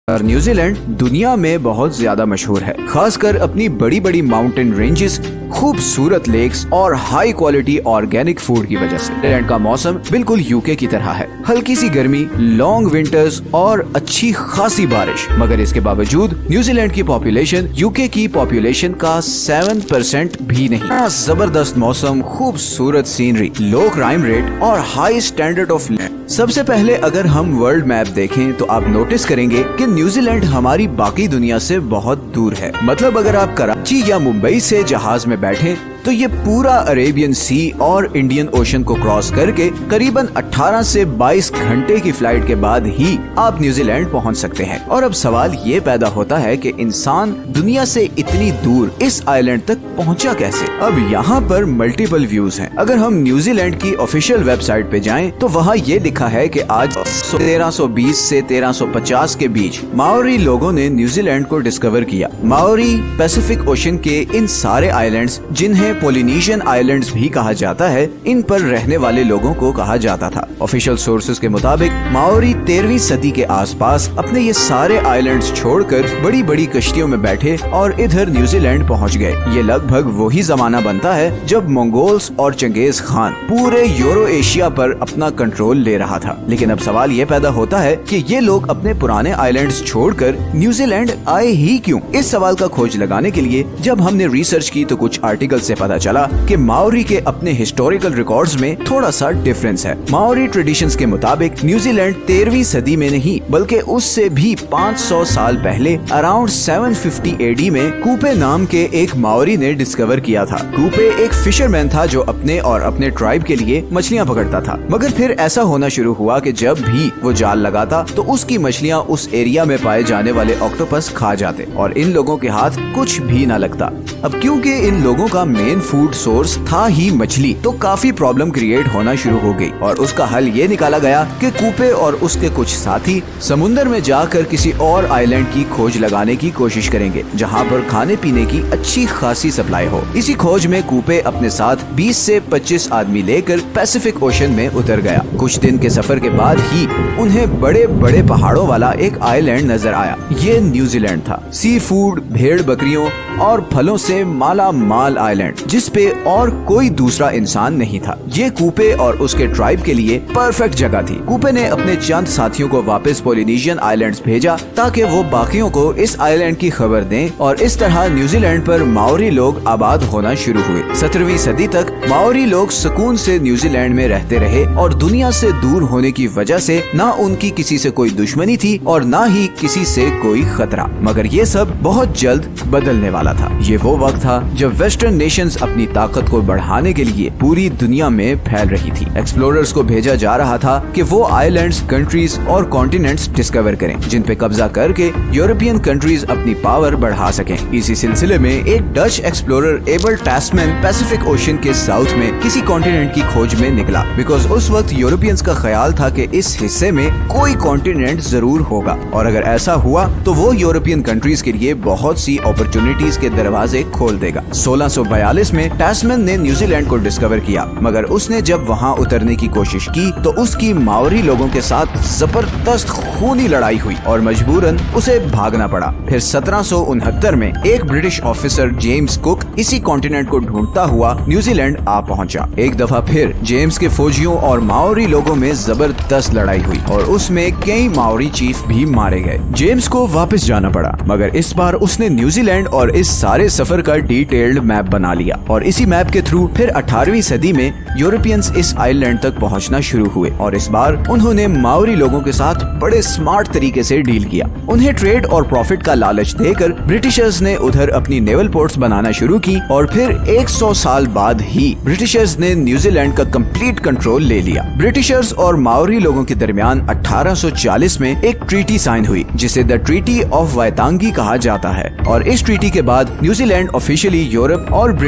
اور New Zealand دنیا میں بہت زیادہ مشہور ہے، خاص کر اپنی بڑی بڑی ماؤنٹین رینجز، خوبصورت لیکس اور ہائی کوالٹی آرگینک فوڈ کی وجہ سے۔ نیوزی لینڈ کا موسم بالکل یوکے کی طرح ہے، ہلکی سی گرمی، لانگ ونٹرز اور اچھی خاصی بارش، مگر اس کے باوجود نیوزی لینڈ کی پاپولیشن یوکے کی پاپولیشن کا 7% بھی نہیں۔ زبردست موسم، خوبصورت سینری، لو کرائم ریٹ اور ہائی اسٹینڈرڈ آف لائف۔ سب سے پہلے اگر ہم ورلڈ میپ دیکھیں تو آپ نوٹس کریں گے کہ نیوزی لینڈ ہماری باقی دنیا سے بہت دور ہے۔ مطلب اگر آپ کراچی یا ممبئی سے جہاز میں بیٹھیں تو یہ پورا عربین سی اور انڈین اوشن کو کراس کر کے قریباً 18 سے 22 گھنٹے کی فلائٹ کے بعد ہی آپ نیوزی لینڈ پہنچ سکتے ہیں۔ اور اب سوال یہ پیدا ہوتا ہے کہ انسان دنیا سے اتنی دور اس آئی لینڈ تک پہنچا کیسے؟ اب یہاں پر ملٹیپل ویوز ہیں۔ اگر ہم نیوزی لینڈ کی آفیشیل ویب سائٹ پہ جائیں تو وہاں یہ لکھا ہے کہ آج 1320 سے 1350 کے بیچ ماوری لوگوں نے نیوزی لینڈ کو ڈسکور کیا۔ ماوری پیسیفک اوشن کے ان سارے آئی لینڈز، جنہیں پولینیشین آئی لینڈز بھی کہا جاتا ہے، ان پر رہنے والے لوگوں کو کہا جاتا تھا۔ آفیشیل سورسز کے مطابق ماوری 13ویں صدی کے آس پاس اپنے یہ سارے آئی لینڈز چھوڑ کر بڑی بڑی کشتیوں میں بیٹھے اور ادھر نیوزی لینڈ پہنچ گئے۔ یہ لگ بھگ وہی زمانہ بنتا ہے جب منگولز اور چنگیز خان پورے یورو ایشیا پر اپنا کنٹرول لے رہا تھا۔ لیکن اب سوال یہ پیدا ہوتا ہے کہ یہ لوگ اپنے پرانے آئی لینڈز چھوڑ کر نیوزی لینڈ آئے ہی کیوں؟ اس سوال کا کھوج لگانے کے لیے جب ہم نے ریسرچ کی تو کچھ آرٹیکل سے پتا چلا کہ ماوری کے اپنے ہسٹوریکل ریکارڈز میں تھوڑا سا ڈفرنس ہے۔ ماوری ٹریڈیشنز کے مطابق نیوزی لینڈ 13ویں صدی میں نہیں بلکہ اس سے بھی 500 سال پہلے اراؤنڈ 750 AD میں کوپے نام کے ایک ماوری نے ڈسکور کیا تھا۔ کوپے ایک فشرمین تھا جو اپنے اور اپنے ٹرائب کے لیے مچھلیاں پکڑتا تھا، مگر پھر ایسا ہونا شروع ہوا کہ جب بھی وہ جال لگاتا تو اس کی مچھلیاں اس ایریا میں پائے جانے والے آکٹوپس کھا جاتے اور ان لوگوں کے ہاتھ کچھ بھی نہ لگتا۔ اب کیونکہ ان لوگوں کا مین فوڈ سورس تھا ہی مچھلی، تو کافی پرابلم کریٹ ہونا شروع ہو گئی اور اس کا حل یہ نکالا گیا کہ کوپے اور اس کے کچھ ساتھی سمندر میں جا کر کسی اور آئی لینڈ کی کھوج لگانے کی کوشش کریں گے جہاں پر کھانے پینے کی اچھی خاصی سپلائی ہو۔ اسی کھوج میں کوپے اپنے ساتھ 20 سے 25 آدمی لے کر پیسیفک اوشن میں اتر گیا۔ کچھ دن کے سفر کے بعد ہی انہیں بڑے بڑے پہاڑوں والا ایک آئی لینڈ نظر آیا۔ یہ نیوزی لینڈ تھا، سی فوڈ، بھیڑ بکریوں اور پھلوں سے مالا مال آئی لینڈ جس پہ اور کوئی دوسرا انسان نہیں تھا۔ یہ کوپے اور اس کے ٹرائب کے لیے پرفیکٹ جگہ تھی۔ کوپے نے اپنے چند ساتھیوں کو واپس پولینیشین آئی لینڈز بھیجا تاکہ وہ باقیوں کو اس آئی لینڈ کی خبر دیں اور اس طرح نیوزی لینڈ پر ماوری لوگ آباد ہونا شروع ہوئے۔ 17ویں صدی تک ماوری لوگ سکون سے نیوزی لینڈ میں رہتے رہے اور دنیا سے دور ہونے کی وجہ سے نہ ان کی کسی سے کوئی دشمنی تھی اور نہ ہی کسی سے کوئی خطرہ۔ مگر یہ سب بہت جلد بدلنے والا تھا۔ یہ وہ وقت تھا جب ویسٹرن نیشنز اپنی طاقت کو بڑھانے کے لیے پوری دنیا میں پھیل رہی تھی۔ ایکسپلوررز کو بھیجا جا رہا تھا کہ وہ آئی لینڈز، کنٹریز اور کانٹیننٹس ڈسکور کریں جن پہ قبضہ کر کے یورپین کنٹریز اپنی پاور بڑھا سکیں۔ اسی سلسلے میں ایک Dutch explorer Abel Tasman Pacific Ocean کے ساؤتھ میں کسی کانٹیننٹ کی کھوج میں نکلا، بیکاز اس وقت یورپینز کا خیال تھا کہ اس حصے میں کوئی کانٹیننٹ ضرور ہوگا اور اگر ایسا ہوا تو وہ یورپین کنٹریز کے لیے بہت سی اپرچونٹیز کے دروازے کھول دے گا۔ 1642 میں ٹاسمین نے نیوزی لینڈ کو ڈسکور کیا، مگر اس نے جب وہاں اترنے کی کوشش کی تو اس کی ماوری لوگوں کے ساتھ زبردست خونی لڑائی ہوئی اور مجبوراً اسے بھاگنا پڑا۔ پھر 1769 میں ایک برٹش آفیسر جیمز کک اسی کانٹیننٹ کو ڈھونڈتا ہوا نیوزی لینڈ آ پہنچا۔ ایک دفعہ پھر جیمز کے فوجیوں اور ماوری لوگوں میں زبردست لڑائی ہوئی اور اس میں کئی ماوری چیف بھی مارے گئے۔ جیمز کو واپس جانا پڑا، مگر اس بار اس نے نیوزی لینڈ اور اس سارے سفر کا ڈیٹیلڈ میپ بنا لیا اور اسی میپ کے تھرو پھر 18ویں صدی میں یورپینز اس آئی لینڈ تک پہنچنا شروع ہوئے اور اس بار انہوں نے ماوری لوگوں کے ساتھ بڑے سمارٹ طریقے سے ڈیل کیا۔ انہیں ٹریڈ اور پروفٹ کا لالچ دے کر برٹشرز نے ادھر اپنی نیول پورٹس بنانا شروع کی اور پھر 100 سال بعد ہی برٹشرز نے نیوزی لینڈ کا کمپلیٹ کنٹرول لے لیا۔ برٹشرز اور ماوری لوگوں کے درمیان 1840 میں ایک ٹریٹی سائن ہوئی جسے دا ٹریٹی آف وائتانگی کہا جاتا ہے اور اس ٹریٹی کے بعد نیوزی لینڈ آفیشلی یورپ اور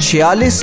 $46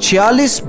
$46